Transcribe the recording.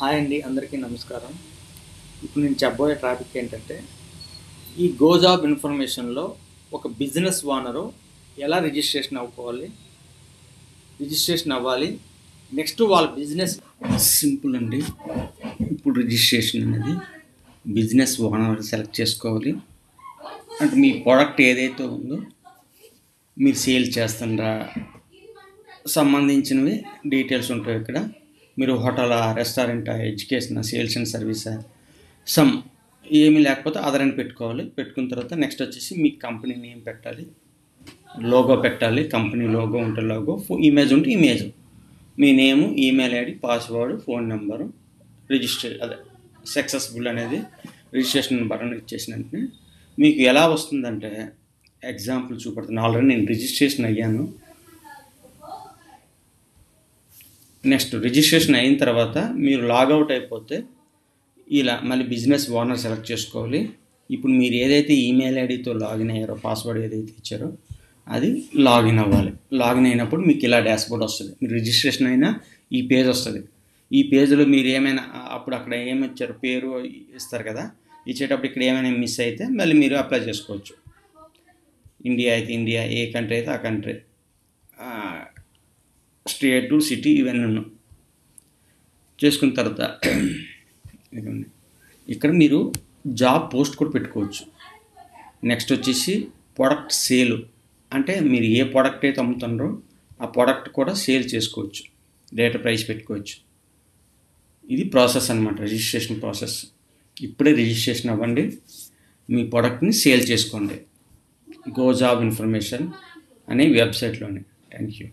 Hi అండి, అందరికీ నమస్కారం. ఇప్పుడు నేను చెప్పబోయే టాపిక్ ఏంటంటే, ఈ గో జాబ్ ఇన్ఫర్మేషన్లో ఒక బిజినెస్ ఓనరు ఎలా రిజిస్ట్రేషన్ అవ్వాలి, నెక్స్ట్ వాళ్ళ బిజినెస్ సింపుల్ అండి. ఇప్పుడు రిజిస్ట్రేషన్ అనేది బిజినెస్ ఓనర్ సెలెక్ట్ చేసుకోవాలి. అంటే మీ ప్రోడక్ట్ ఏదైతే ఉందో మీరు సేల్ చేస్తుండ్రా సంబంధించినవి డీటెయిల్స్ ఉంటాయి. ఇక్కడ మీరు హోటలా, రెస్టారెంటా, ఎడ్యుకేషనా, సేల్స్ అండ్ సర్వీసా, సమ్ ఏమీ లేకపోతే అదర్ అని పెట్టుకోవాలి. పెట్టుకున్న తర్వాత నెక్స్ట్ వచ్చేసి మీ కంపెనీ నేమ్ పెట్టాలి, లోగో పెట్టాలి. కంపెనీ లోగో ఉంటే లోగో, ఇమేజ్ ఉంటే ఇమేజ్, మీ name, email ID, password, phone number, successful అనేది రిజిస్ట్రేషన్ బటన్ ఇచ్చేసిన వెంటనే మీకు ఎలా వస్తుందంటే, ఎగ్జాంపుల్ చూపెడుతున్నాను. ఆల్రెడీ నేను రిజిస్ట్రేషన్ అయ్యాను. నెక్స్ట్ రిజిస్ట్రేషన్ అయిన తర్వాత మీరు లాగౌట్ అయిపోతే ఇలా మళ్ళీ బిజినెస్ ఓనర్ సెలెక్ట్ చేసుకోవాలి. ఇప్పుడు మీరు ఏదైతే ఈమెయిల్ ఐడితో లాగిన్ అయ్యారో, పాస్వర్డ్ ఏదైతే ఇచ్చారో అది లాగిన్ అవ్వాలి. లాగిన్ అయినప్పుడు మీకు ఇలా డాష్బోర్డ్ వస్తుంది. మీరు రిజిస్ట్రేషన్ అయినా ఈ పేజ్ వస్తుంది. ఈ పేజ్లో మీరు ఏమైనా అప్పుడు అక్కడ ఏమి ఇచ్చారో పేరు ఇస్తారు కదా, ఇచ్చేటప్పుడు ఇక్కడ ఏమైనా మిస్ అయితే మళ్ళీ మీరు అప్లై చేసుకోవచ్చు. ఇండియా అయితే ఇండియా, ఏ కంట్రీ అయితే ఆ కంట్రీ, స్టేటు, సిటీ ఇవన్నీ చేసుకున్న తర్వాత ఇక్కడ మీరు జాబ్ పోస్ట్ కూడా పెట్టుకోవచ్చు. నెక్స్ట్ వచ్చేసి ప్రోడక్ట్ సేల్, అంటే మీరు ఏ ప్రోడక్ట్ అయితే అమ్ముతున్నారో ఆ ప్రోడక్ట్ కూడా సేల్ చేసుకోవచ్చు, డేటా ప్రైస్ పెట్టుకోవచ్చు. ఇది ప్రాసెస్ అన్నమాట, రిజిస్ట్రేషన్ ప్రాసెస్. ఇప్పుడే రిజిస్ట్రేషన్ అవ్వండి, మీ ప్రోడక్ట్ని సేల్ చేసుకోండి గో జాబ్ ఇన్ఫర్మేషన్ అనే వెబ్సైట్లోనే. Thank you.